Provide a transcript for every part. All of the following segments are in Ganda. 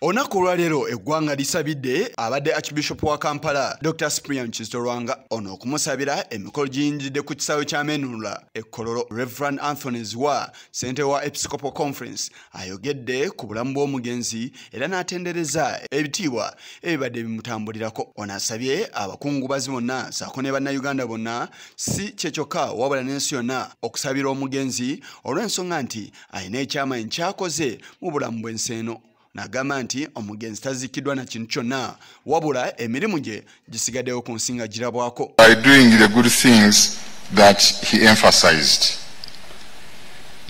Olunaku olwaleero eggwanga lisabidde abadde Archbishop wa Kampala Dr. Kizito Lwanga ono okumusabira emikolo giyinjidde ku kisaawe kya Menunula Ekkololo. Reverend Anthony Ziwa ssente wa Episcopal Conference ayogedde ku bulamu bw'omugenzi era n'atendereza ebitiibwa ebibadde bimutambulirako. Ono asabye abakungubazi bonna ssaako ne bannayuganda bonna si kye kyokka wabula n'ensi yonna okusabira omugenzi olw'ensonga nti alina ekyamaanyi ky'akoze mu bulamu bw'ensi eno. N'agamba nti omugenzi tazikiddwa na kintu kyonna wabula emirimu gye gisigaddewo ku nsinga girabwako. By doing the good things that he emphasized.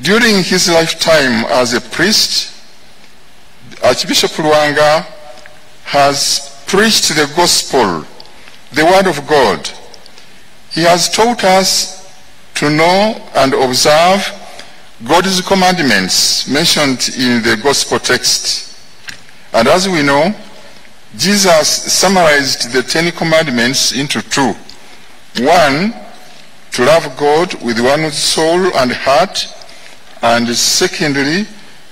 During his lifetime as a priest, Archbishop Lwanga has preached the gospel, the word of God. He has taught us to know and observe God's commandments mentioned in the gospel text. And as we know, Jesus summarized the 10 commandments into 2. 1, to love God with one's soul and heart, and secondly,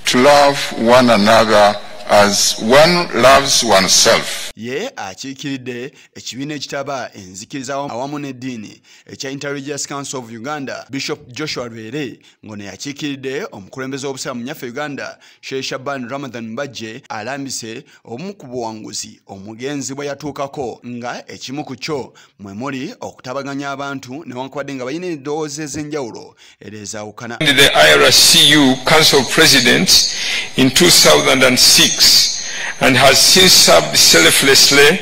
to love one another as one loves oneself. Ye akiikiridde ekibiina ekitaba enzikiriza awamu n'eddiini ekya Inter-Religious Council of Uganda, Bishop Joshua Lwere ngono yakiikiridde omukulembeze w'obusiraamu mu Uganda, Sheikh Shaban Ramadan Mbajje alambise obumu ku buwanguzi omugenzi bwe yatuukako nga ekimu ku kyo mwe muli okutabaganya abantu newankubadde nga balina endowooza ez'enjawulo era ezaawukana. The IRCU Council President in 2006 and has since served selflessly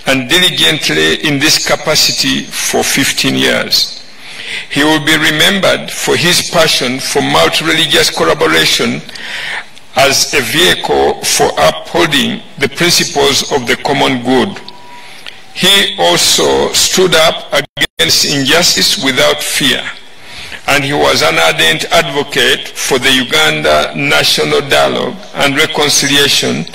and diligently in this capacity for 15 years. He will be remembered for his passion for multi-religious collaboration as a vehicle for upholding the principles of the common good. He also stood up against injustice without fear, and he was an ardent advocate for the Uganda National Dialogue and Reconciliation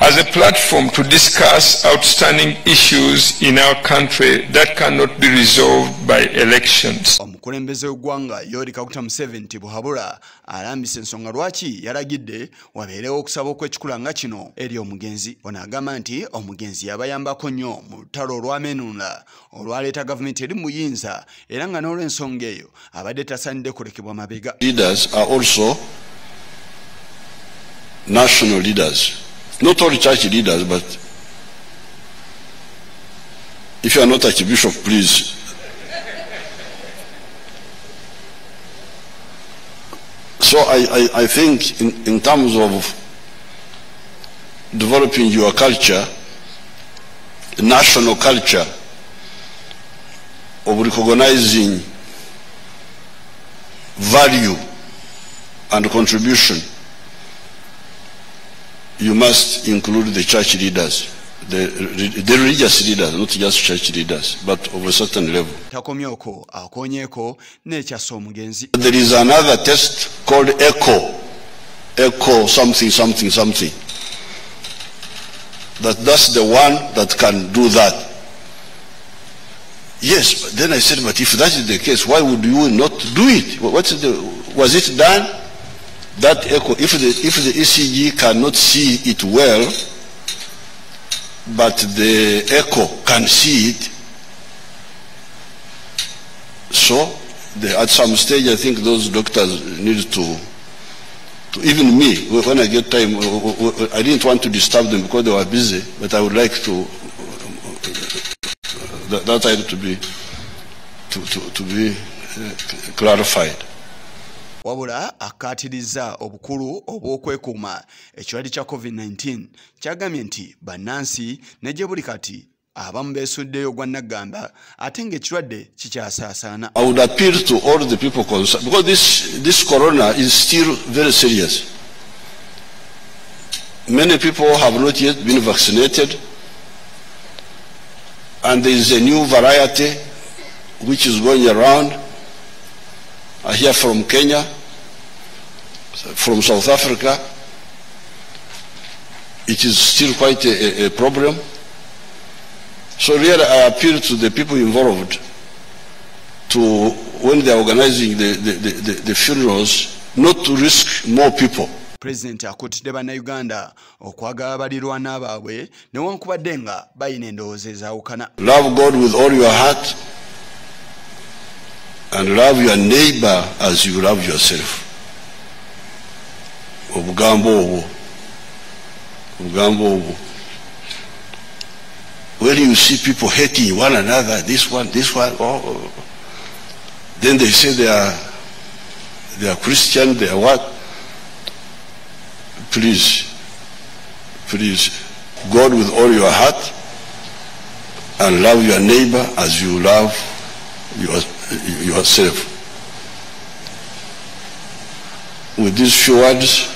as a platform to discuss outstanding issues in our country that cannot be resolved by elections. Omukulembeze w'eggwanga Yoweri Kaguta Museveni Buhabura alambise ensonga lwaki yalagidde wabeerewo okusaba okw'ekikula nga kino eri omugenzi. Ono agamba nti omugenzi yabayambako nnyo mu lutalo olwa Menunula olwaleeta gavumenti eri muyinza era nga n'olw'ensonga eyo abadde tasaanidde kulekebwa mabega. Leaders are also national leaders. Not all church leaders, but if you are not Archbishop, please. So I think in terms of developing your culture, national culture, of recognizing value and contribution, you must include the church leaders, the religious leaders, not just church leaders, but of a certain level. There is another test called echo something. That's the one that can do that. Yes, but then I said, but if that is the case, why would you not do it? Was it done? That echo, if the ECG cannot see it well, but the echo can see it, so at some stage I think those doctors need to even me, when I get time, I didn't want to disturb them because they were busy, but I would like to that had to be clarified. Wabula akatiriza obukulu obw'okwekuuma ekirwadde kya COVID-19 kyagambye nti bannansi ne gye buli kati abamu beesuddeyo gwa naggamba ate ng'ekirwadde kikyasaasaana. I would appeal to all the people concerned because this corona is still very serious. Many people have not yet been vaccinated, and there is a new variety which is going around. I hear from Kenya, from South Africa. It is still quite a problem. So really I appeal to the people involved to, when they are organizing the funerals, not to risk more people. Pulezidenti akuutidde bannayuganda okwagala balirwana baabwe newankubadde nga bayina endowooza ezaawukana. Love God with all your heart and love your neighbor as you love yourself. Obugambo obwo. When you see people hating one another, this one, oh, then they say they are Christian, they are what? Please, God with all your heart and love your neighbor as you love yourself. With these few words,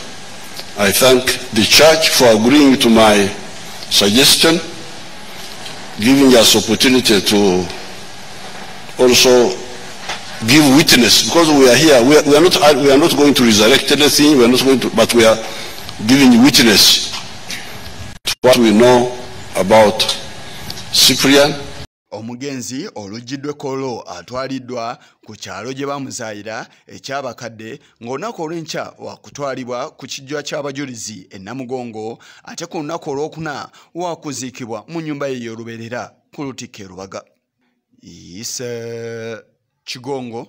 I thank the church for agreeing to my suggestion, giving us opportunity to also give witness, because we are here. We are not going to resurrect anything. We are not going to, but we are giving witness to what we know about Cyprian. Omugenzi oluggiddwa Kolo atwaliddwa ku kyalo gye bamuzaayira ekyabakadde ng'olunaku olw'enkya wakutwalibwa ku kijjwa ky'abajulizi e Namugongo ate ku lunaku olwokuna wakuziikibwa mu nnyumba ye y'olubeerera ku Lutikko e Lubaga. Kigongo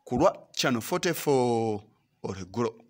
ku lwa Channel 44 olweggulo.